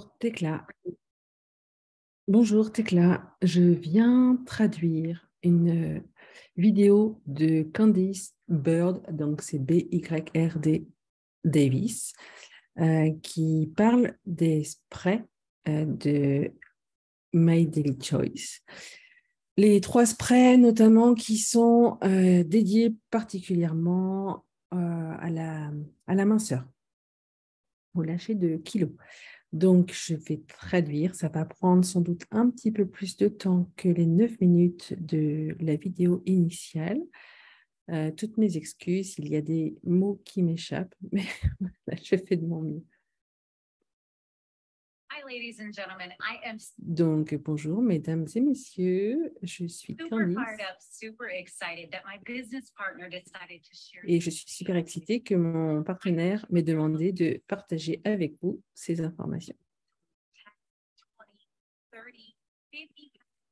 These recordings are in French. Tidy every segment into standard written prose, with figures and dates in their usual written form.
Tecla. Bonjour Tecla, je viens traduire une vidéo de Candice Bird, donc c'est B-Y-R-D Davis, qui parle des sprays de My Daily Choice. Les 3 sprays notamment qui sont dédiés particulièrement à la minceur, au lâcher de kilos. Donc, je vais traduire. Ça va prendre sans doute un petit peu plus de temps que les 9 minutes de la vidéo initiale. Toutes mes excuses, il y a des mots qui m'échappent, mais je fais de mon mieux. Donc, bonjour, mesdames et messieurs, je suis Candice. Et je suis super excitée que mon partenaire m'ait demandé de partager avec vous ces informations.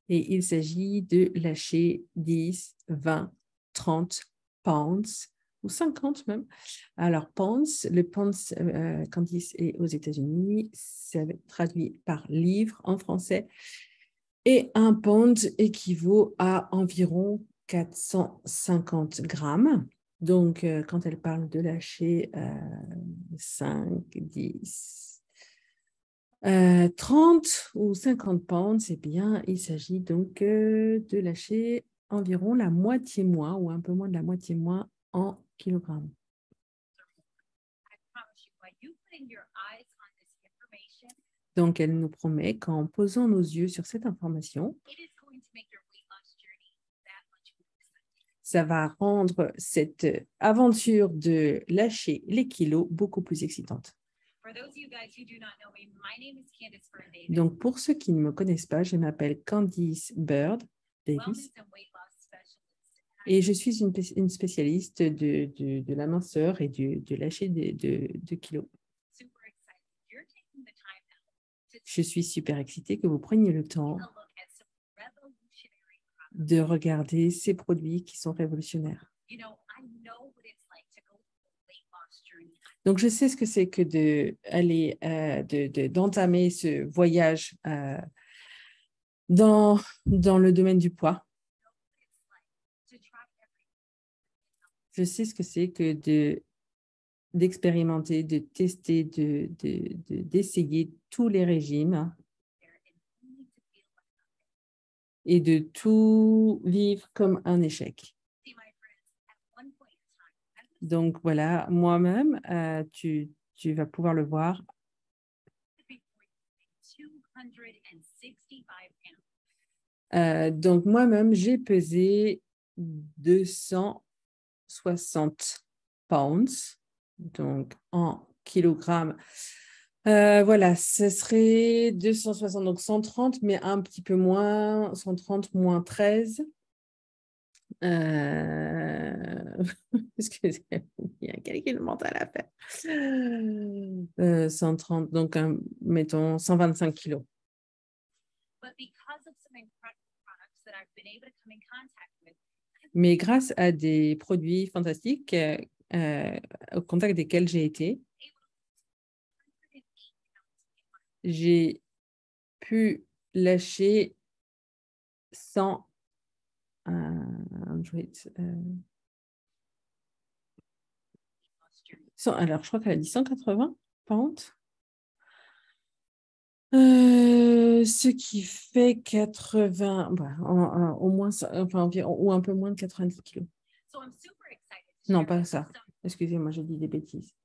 Et il s'agit de lâcher 10, 20, 30 pounds ou 50 même. Alors, pounds, le pounds, Candice est aux États-Unis, c'est traduit par livre en français. Et un pound équivaut à environ 450 grammes. Donc, quand elle parle de lâcher 5, 10, 30 ou 50 pounds, eh bien, il s'agit donc de lâcher environ la moitié moins ou un peu moins de la moitié moins en kilogrammes. Donc, elle nous promet qu'en posant nos yeux sur cette information, ça va rendre cette aventure de lâcher les kilos beaucoup plus excitante. Donc, pour ceux qui ne me connaissent pas, je m'appelle Candice Bird Davis et je suis une spécialiste de la minceur et de lâcher de kilos. Je suis super excitée que vous preniez le temps de regarder ces produits qui sont révolutionnaires. Donc, je sais ce que c'est que d'entamer ce voyage dans le domaine du poids. Je sais ce que c'est que d'expérimenter, de tester, d'essayer tous les régimes et de tout vivre comme un échec. Donc, voilà, moi-même, tu vas pouvoir le voir. Donc, moi-même, j'ai pesé 260 pounds, donc en kilogrammes. Voilà, ce serait 260, donc 130, mais un petit peu moins, 130 moins 13. Excusez, il y a un calcul mental à faire. 130, donc mettons 125 kilos. Mais grâce à des produits fantastiques au contact desquels j'ai été, j'ai pu lâcher 100 alors, je crois qu'elle a dit 180 pounds. Ce qui fait 80, au moins, enfin, environ, ou un peu moins de 90 kilos. Non, pas ça. Excusez-moi, j'ai dit des bêtises.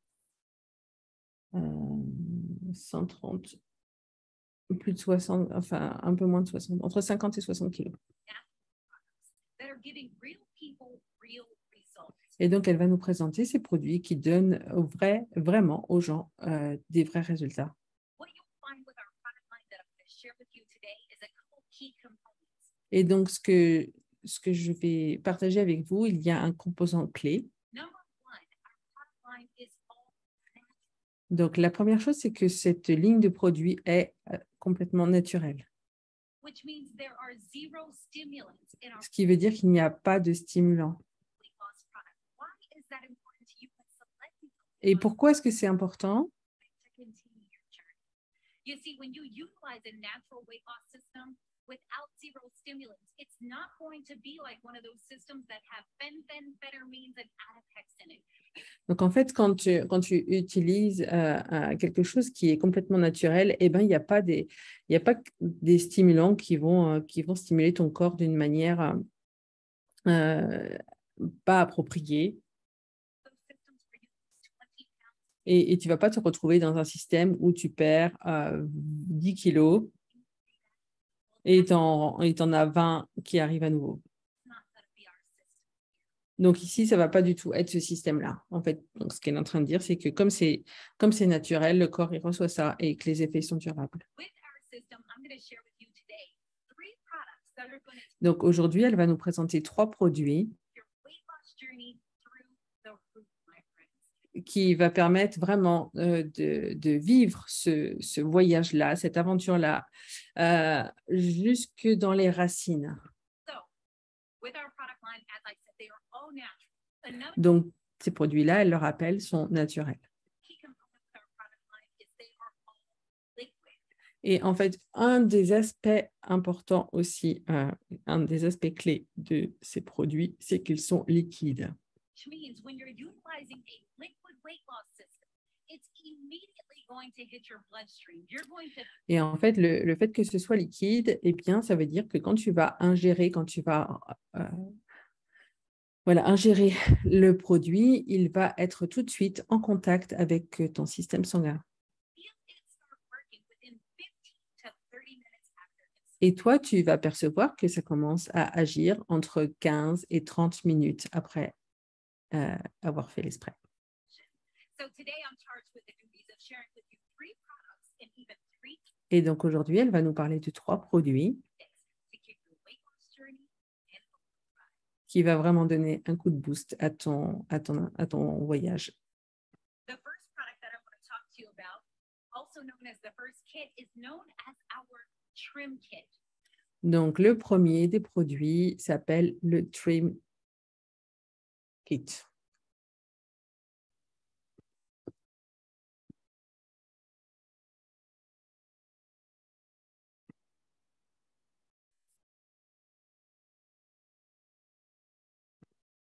130, plus de 60, enfin, un peu moins de 60, entre 50 et 60 kilos. Et donc, elle va nous présenter ces produits qui donnent vraiment aux gens des vrais résultats. Et donc, ce que je vais partager avec vous, il y a un composant clé. Donc, la première chose, c'est que cette ligne de produits est complètement naturelle. Ce qui veut dire qu'il n'y a pas de stimulant. Et pourquoi est-ce que c'est important? You see, when you utilize a natural weight loss system without zero stimulants, it's not going to be like one of those systems that have phenphenyramines and Atipex in it. Donc, en fait, quand tu utilises quelque chose qui est complètement naturel, eh ben, il n'y a pas des stimulants qui vont stimuler ton corps d'une manière pas appropriée. Those systems for you, 20 pounds Et tu ne vas pas te retrouver dans un système où tu perds 10 kilos et tu en as 20 qui arrivent à nouveau. is not going to be our system. Donc ici, ça ne va pas du tout être ce système-là. En fait, donc, ce qu'elle est en train de dire, c'est que comme c'est naturel, le corps il reçoit ça et que les effets sont durables. With our system, I'm going to share with you today 3 products that are going to take Donc aujourd'hui, elle va nous présenter 3 produits your weight loss journey through the roof, my friends. qui va permettre vraiment de vivre ce voyage-là, cette aventure-là, jusque dans les racines. So, with our product line, as I said, they are all natural. Another Donc, ces produits-là, elle le rappelle, sont naturels. key component with our product line is they are all liquid. Et en fait, un des aspects importants aussi, un des aspects clés de ces produits, c'est qu'ils sont liquides. Which means when you're utilizing a liquid weight loss system, it's immediately going to hit your bloodstream. You're going to Et en fait, le fait que ce soit liquide, eh bien, ça veut dire que quand tu vas ingérer, ingérer le produit, il va être tout de suite en contact avec ton système sanguin. feel it start working within 15 to 30 minutes after it's Et toi, tu vas percevoir que ça commence à agir entre 15 et 30 minutes après avoir fait l'esprit. So today I'm charged with the duties of sharing with you 3 products and even 3 Et donc aujourd'hui, elle va nous parler de 3 produits tips to kick your weight loss journey and qui va vraiment donner un coup de boost à ton voyage. the first product that I want to talk to you about, also known as the first kit, is known as our trim kit. Donc le premier des produits s'appelle le Trim Kit.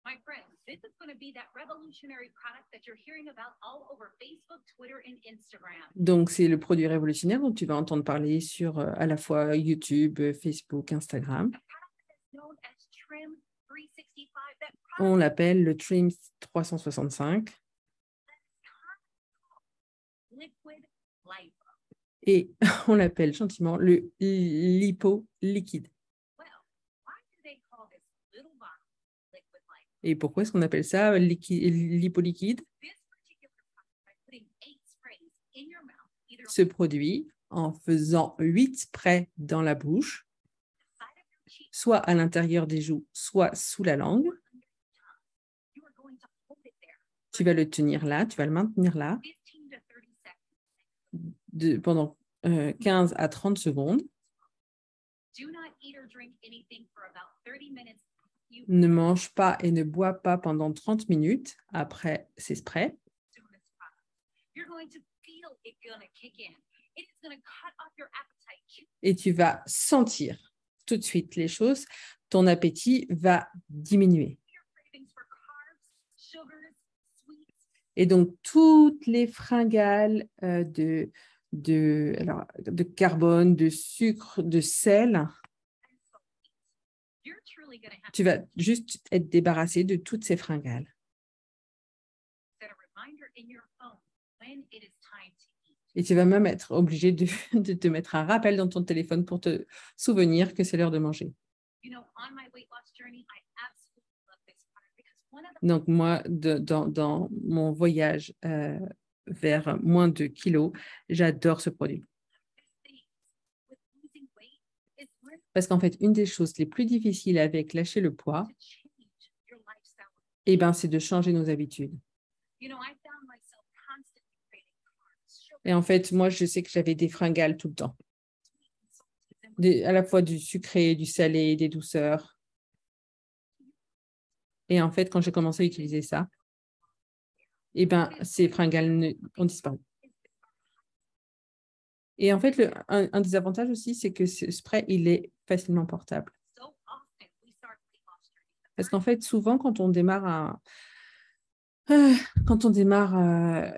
My friends, this is going to be that revolutionary product that you're hearing about all over Facebook, Twitter, and Instagram. Donc c'est le produit révolutionnaire dont tu vas entendre parler sur à la fois YouTube, Facebook, Instagram. Known as Trim 365. That On product l'appelle le Trim 365 liquid lipo. et on l'appelle gentiment le lipo liquide. Well, why do they call this little bottle liquid lipo? Et pourquoi est-ce qu'on appelle ça lipo liquide? This particular product, by putting 8 sprays in your mouth, either Ce produit, en faisant 8 sprays dans la bouche, on the side of your cheek soit à l'intérieur des joues, soit sous la langue, or under your tongue, you are going to hold it there tu vas le tenir là, tu vas le maintenir là 15 to 30 seconds. pendant 15 à 30 secondes. Do not eat or drink anything for about 30 minutes. You Ne mange pas et ne bois pas pendant 30 minutes après ces sprays. consume this product. You're going to feel it gonna kick in. It is gonna cut off your appetite. Et tu vas sentir tout de suite les choses. Ton appétit va diminuer. Your cravings for carbs, sugars, sweets, Et donc, toutes les fringales de carbone, de sucre, de sel, and salts. You're truly gonna have to tu vas juste être débarrassé de toutes ces fringales. set a reminder in your phone when it is time to eat. Et tu vas même être obligé de te mettre un rappel dans ton téléphone pour te souvenir que c'est l'heure de manger. You know, on my weight loss journey, I absolutely love this product because one of the Donc, moi, dans mon voyage vers moins de kilos, j'adore ce produit. biggest things with losing weight is learning Parce qu'en fait, une des choses les plus difficiles avec lâcher le poids, to change your lifestyle. eh ben, c'est de changer nos habitudes. You know, I found myself constantly craving carbs, sugar, Et en fait, moi, je sais que j'avais des fringales tout le temps, sweet and salty, and à la fois du sucré, du salé, des douceurs. Et en fait, quand j'ai commencé à utiliser ça, eh ben, ces fringales ont disparu. Et en fait, un des avantages aussi, c'est que ce spray, il est facilement portable. So often we start weight loss journeys Parce qu'en fait, souvent, quand on démarre quand on démarre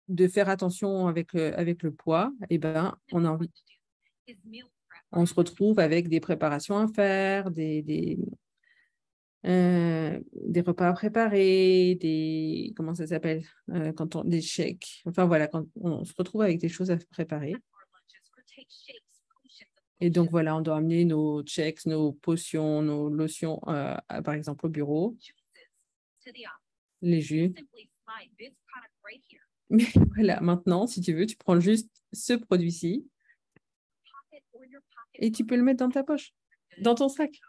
de faire attention avec le poids, eh ben, on a envie, is meal prep. on se retrouve avec des préparations à faire, des repas à préparer, comment ça s'appelle, des shakes. Enfin voilà, quand on se retrouve avec des choses à préparer. Our lunches or take shakes, potions, Et donc voilà, on doit amener nos shakes, nos potions, nos lotions, par exemple, au bureau, juices to the office. les jus. Simply slide this product right here. Mais voilà, maintenant, si tu veux, tu prends juste ce produit-ci Pocket or your pocket. et tu peux le mettre dans ta poche, dans ton sac.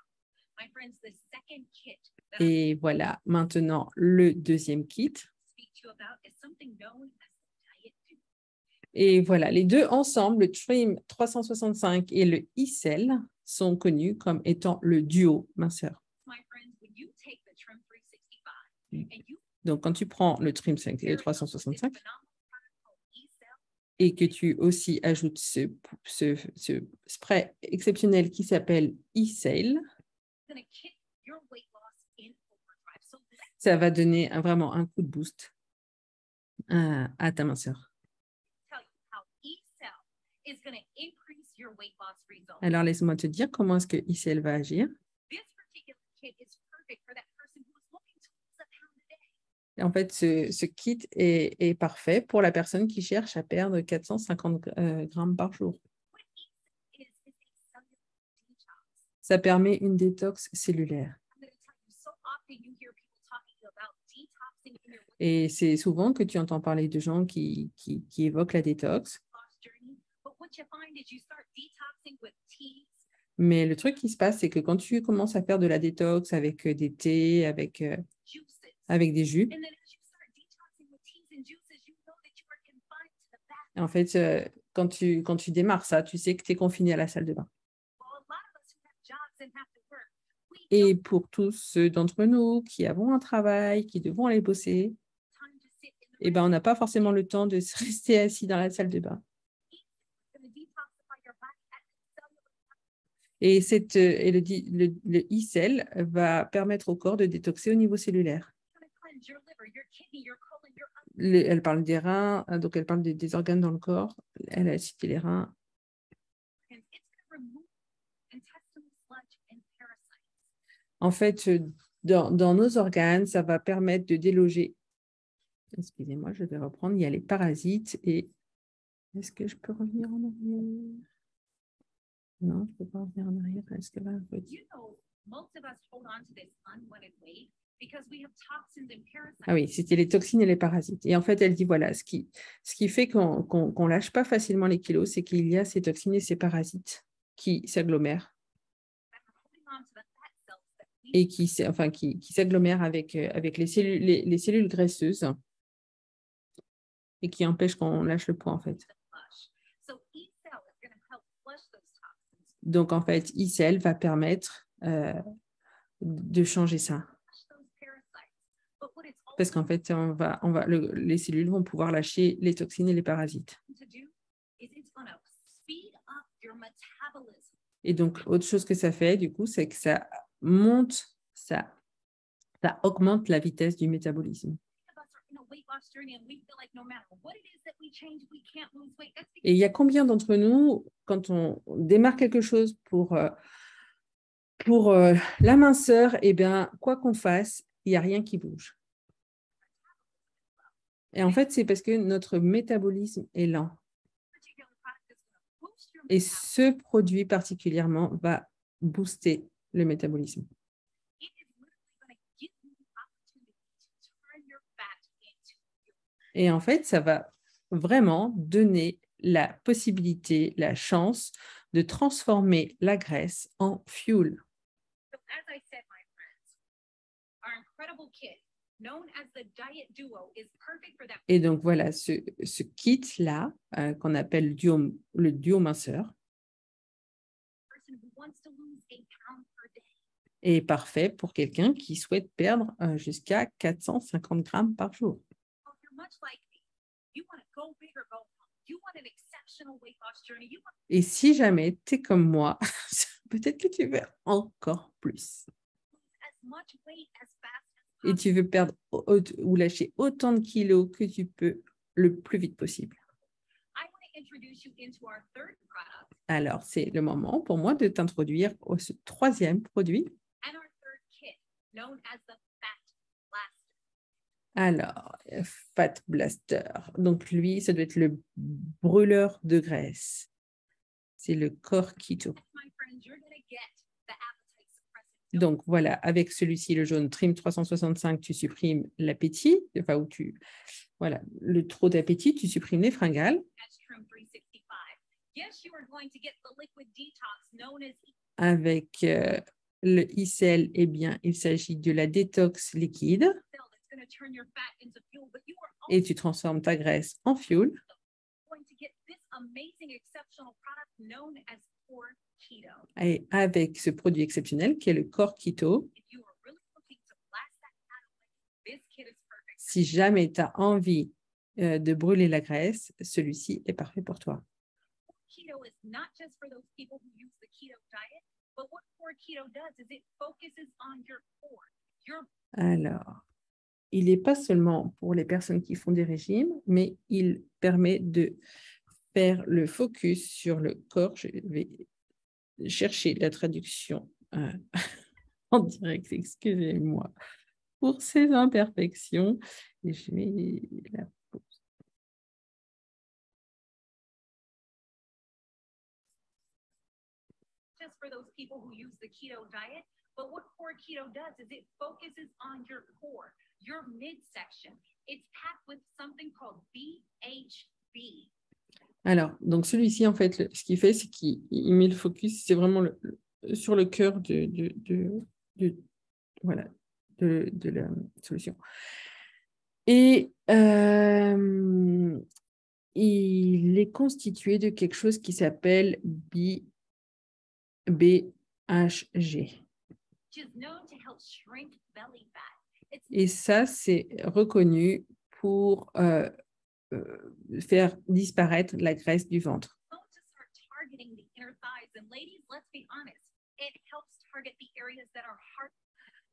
My friends, the second kit that I Et voilà, maintenant, le deuxième kit. speak to you about is something known as the diet duo. Et voilà, les deux ensemble, le Trim 365 et le e-cell, sont connus comme étant le duo minceur. My friends, when you take the Trim 365 and you Donc, quand tu prends le Trim 5 et le pair it up with this 365 phenomenal product called E-Cell, et que tu aussi ajoutes ce spray exceptionnel qui s'appelle e-cell, it's going to kick your weight loss in overdrive. So let's ça va donner vraiment un coup de boost à ta minceur. tell you how E-Cell is going to increase your weight loss results. Alors, laisse-moi te dire comment est-ce que e-cell va agir. This particular kit is perfect for that person who is looking to lose a pound a day. En fait, ce kit est parfait pour la personne qui cherche à perdre 450 grammes par jour. What E-Cell is a cellular detox. Ça permet une détox cellulaire. I'm going to tell you, so often you hear people talking about detoxing in your weight Et c'est souvent que tu entends parler de gens qui évoquent la détox. loss journey. But what you find is you start detoxing with teas, Mais le truc qui se passe, c'est que quand tu commences à faire de la détox avec des thés, avec juices. des jus, And then as you start detoxing with teas and juices, you know that you are confined to the bathroom. en fait, quand tu démarres ça, tu sais que tu es confiné à la salle de bain. Well, a lot of us who have jobs and have to work, we Et don't pour tous ceux d'entre nous qui avons un travail, qui devront aller bosser, have time to sit in the eh ben, on n'a pas forcément le temps de se rester assis dans la salle de bain. going to detoxify your body at the cellular level. Et le e-cell va permettre au corps de détoxer au niveau cellulaire. It's going to cleanse your liver, your kidney, your colon, your Elle parle des reins, donc elle parle des organes dans le corps. Elle a cité les reins. organs. It's going to remove intestinal sludge and parasites. En fait, dans nos organes, ça va permettre de déloger. Excusez-moi, je vais reprendre. Il y a les parasites et est-ce que je peux revenir en arrière? Non, je ne peux pas revenir en arrière. Est-ce que là, You know, most of us hold on to this unwanted weight because we have toxins and parasites. ah oui, c'était les toxines et les parasites. Et en fait, elle dit, voilà, ce qui fait qu'on lâche pas facilement les kilos, c'est qu'il y a ces toxines et ces parasites qui s'agglomèrent that are holding on to the fat cells that we et qui s'agglomèrent avec les cellules graisseuses et qui empêchent qu'on lâche le poids, en fait. to flush. So E-Cell is going to help flush those toxins, Donc, en fait, e-cell va permettre de changer ça. flush those parasites. But what it's Parce also qu'en fait, les cellules vont pouvoir lâcher les toxines et les parasites. going to do is it's going to speed up your metabolism. Et donc, autre chose que ça fait, du coup, c'est que ça monte, ça augmente la vitesse du métabolisme. Many of us are in a weight loss journey and we feel like no matter what it is that we change, we can't lose weight. That's because Et il y a combien d'entre nous, quand on démarre quelque chose pour la minceur, eh bien, quoi qu'on fasse, il n'y a rien qui bouge. Et en fait, c'est parce que notre métabolisme est lent. particular product is going to boost your Et metabolism. ce produit particulièrement va booster le métabolisme. It is literally going to give you the opportunity to turn your fat into fuel. Et en fait, ça va vraiment donner la possibilité, la chance de transformer la graisse en fuel. So as I said, my friends, our incredible kit, known as the Diet Duo, is perfect for that Et donc voilà, ce kit-là, qu'on appelle le duo minceur, person who wants to lose a pound per day. est parfait pour quelqu'un qui souhaite perdre jusqu'à 450 grammes par jour. So if you're much like me, you want to go big or go home. You want an excessive exceptional weight loss journey, you want Et si jamais tu es comme moi, peut-être que tu veux encore plus. to lose as much weight as fast as Et possible. tu veux perdre ou lâcher autant de kilos que tu peux le plus vite possible. I want to introduce you into our third product Alors, c'est le moment pour moi de t'introduire au ce troisième produit. and our third kit, known as the Fat Blaster. Alors, Fat Blaster. Donc, lui, ça doit être le brûleur de graisse. C'est le corps keto. Yes, my friends, you're going to get the appetite suppressant. Donc, voilà, avec celui-ci, le jaune Trim 365, tu supprimes l'appétit. Enfin, voilà, le trop d'appétit, tu supprimes les fringales. That's Trim 365. Yes, you are going to get the liquid detox known as Avec le e-cell, eh bien, il s'agit de la détox liquide cell that's going to turn your fat into fuel, but you are also et tu transformes ta graisse en fuel. going to get this amazing, exceptional product known as Core Keto. Et avec ce produit exceptionnel qui est le corps keto, If you are really looking to blast that fat away, this kit is perfect. si jamais tu as envie de brûler la graisse, celui-ci est parfait pour toi. Keto is not just for those people who use the keto diet, but what Core Keto does is it focuses on your core, your Alors, il n'est pas seulement pour les personnes qui font des régimes, mais il permet de faire le focus sur le corps. Je vais chercher la traduction en direct, excusez-moi pour ces imperfections. Et je vais la poser. just for those people who use the keto diet, but what Core Keto does is it focuses on your core, your midsection. It's packed with something called BHB. Alors, donc celui-ci, en fait, ce qu'il fait, c'est qu'il met le focus, c'est vraiment sur le cœur voilà, de la solution. Et il est constitué de quelque chose qui s'appelle BHG. Which is known to help shrink belly fat. It's Et ça, c'est reconnu pour faire disparaître la graisse du ventre. known to start targeting the inner thighs. And ladies, let's be honest, it helps target the areas that are hard.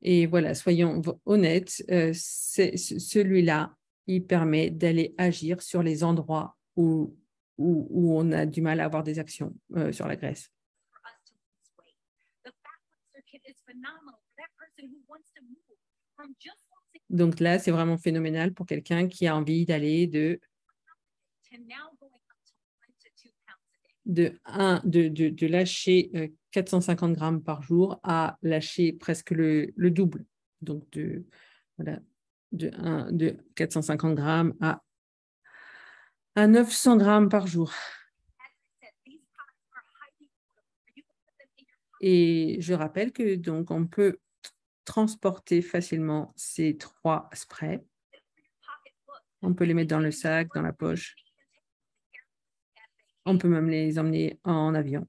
Et voilà, soyons honnêtes, celui-là, il permet d'aller agir sur les endroits où on a du mal à avoir des actions sur la graisse. For us to lose weight. The Fat Blaster kit is phenomenal for that person who wants to move from just losing Donc là, c'est vraiment phénoménal pour quelqu'un qui a envie d'aller to now going up to 1 to 2 pounds a day. de lâcher 450 grammes par jour à lâcher presque le double. Donc de 450 grammes à 900 grammes par jour. As I said, these products are highly portable. You can put them in your pocket. Et je rappelle que donc on peut transporter facilement ces 3 sprays. Pocketbook. On peut les mettre dans le sac, dans la poche. On peut même les emmener en avion.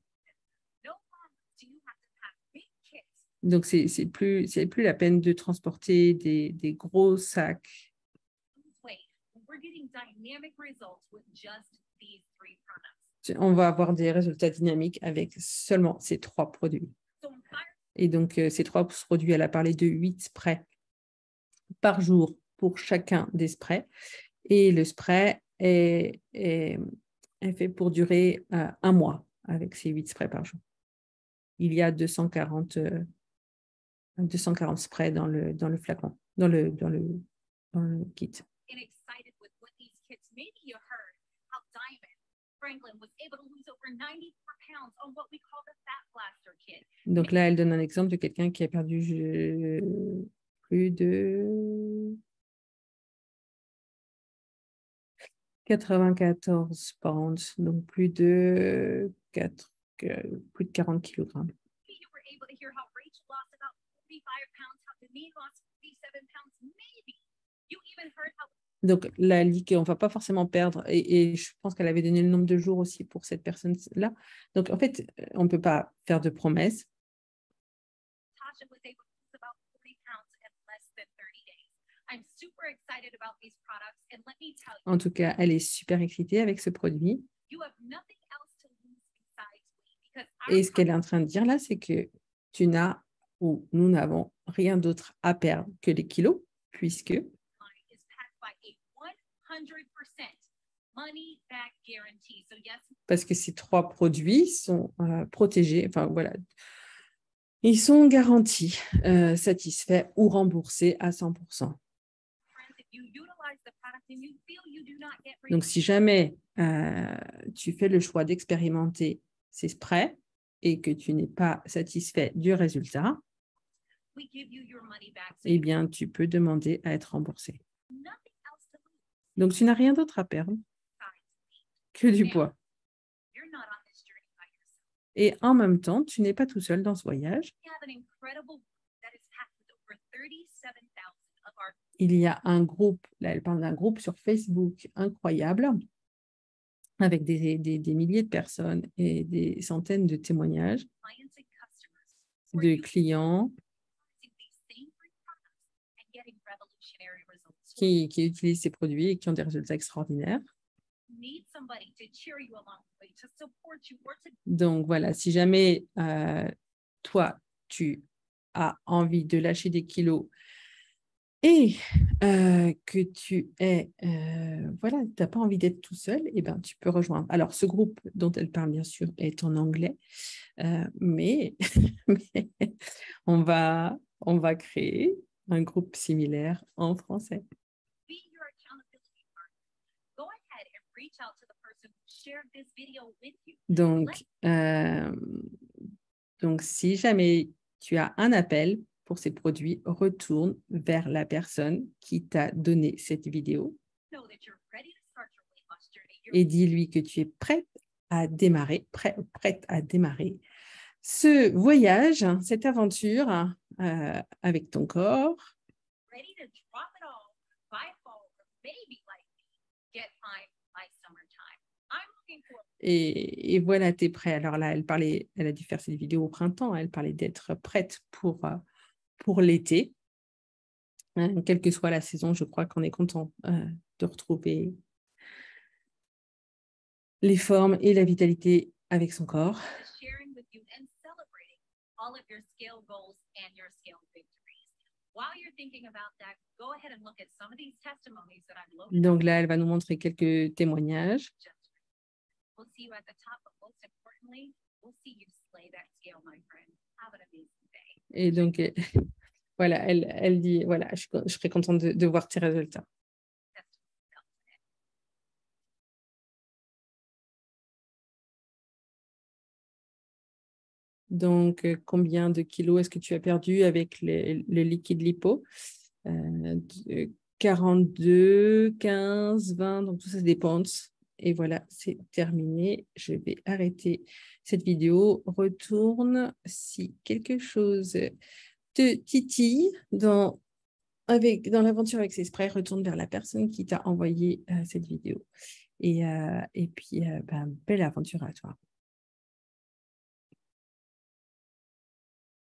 No longer do you have to pack big kits. Donc, c'est plus la peine de transporter des gros sacs. Lose weight. We're getting dynamic results with just these 3 products. On va avoir des résultats dynamiques avec seulement ces 3 produits. So in Fire Et donc, ces 3 produits, elle a parlé de 8 sprays par jour pour chacun des sprays. Et le spray est fait pour durer 1 mois avec ces 8 sprays par jour. Il y a 240 sprays dans le flacon, dans le kit. and excited with what these kits. Maybe you heard how Diamond Franklin was able to lose over 94 pounds on what we call the Fat Blaster kit. Donc là, elle donne un exemple de quelqu'un qui a perdu plus de 94 pounds, donc plus de 40 kilogrammes. Maybe you were able to hear how Rachel lost about 45 pounds, how Denise lost 47 pounds. Maybe you even heard how Donc la ligue, on ne va pas forcément perdre, et je pense qu'elle avait donné le nombre de jours aussi pour cette personne-là. Donc en fait, on ne peut pas faire de promesses. Tasha was able to lose about 40 pounds in less than 30 days. I'm super excited about these products, and let me tell you, En tout cas, elle est super excitée avec ce produit. You have nothing else to lose besides weight because Et ce qu'elle est en train de dire là, c'est que tu n'as ou nous n'avons rien d'autre à perdre que les kilos, puisque is backed by a 100% money back guarantee. So yes, parce que ces 3 produits sont protégés, enfin voilà, ils sont garantis, satisfaits ou remboursés à 100%. friends, if you utilize the product and you feel you do not get Donc, si jamais tu fais le choix d'expérimenter ces sprays et que tu n'es pas satisfait du résultat, we give you your money back. So eh bien, tu peux demander à être remboursé. nothing else to lose Donc, tu n'as rien d'autre à perdre besides que du poids. you're not on this journey by yourself. Et en même temps, tu n'es pas tout seul dans ce voyage. We have an incredible group that is packed with over 37,000 of our Il y a un groupe, là, elle parle d'un groupe sur Facebook incroyable, avec des milliers de personnes et des centaines de témoignages clients and customers who are de clients using these same free products and getting revolutionary results. qui utilisent ces produits et qui ont des résultats extraordinaires. You need somebody to cheer you along the way, to support you, or to Donc voilà, si jamais toi, tu as envie de lâcher des kilos et que tu es, voilà, tu n'as pas envie d'être tout seul, eh ben, tu peux rejoindre. Alors, ce groupe dont elle parle, bien sûr, est en anglais, mais, mais on va créer un groupe similaire en français. be your accountability partner. Go ahead and reach out to the person who shared this video with you. Donc, si jamais tu as un appel pour ces produits, retourne vers la personne qui t'a donné cette vidéo Know that you're ready to start your weight loss journey. You're et dis-lui que tu es prête à démarrer ce voyage, cette aventure avec ton corps. ready to drop it all by fall, or maybe like me, get mine by summertime. I'm looking for Et voilà, tu es prêt. Alors là, elle a dû faire cette vidéo au printemps. Elle parlait d'être prête pour l'été. Quelle que soit la saison, je crois qu'on est content de retrouver les formes et la vitalité avec son corps. sharing with you and celebrating all of your scale goals and your scale victories. While you're thinking about that, go ahead and look at some of these testimonies that I've loaded up. Donc là, elle va nous montrer quelques témoignages. We'll see you at the top, but most importantly, we'll see you slay that scale, my friend. Have an amazing day. Et donc, voilà, elle dit, voilà, je serais contente de voir tes résultats. Donc, combien de kilos est-ce que tu as perdu avec le liquide lipo? 42, 15, 20, donc tout ça dépend. Et voilà, c'est terminé. Je vais arrêter cette vidéo. Retourne si quelque chose te titille dans l'aventure avec ces sprays, retourne vers la personne qui t'a envoyé cette vidéo. Et puis, belle aventure à toi.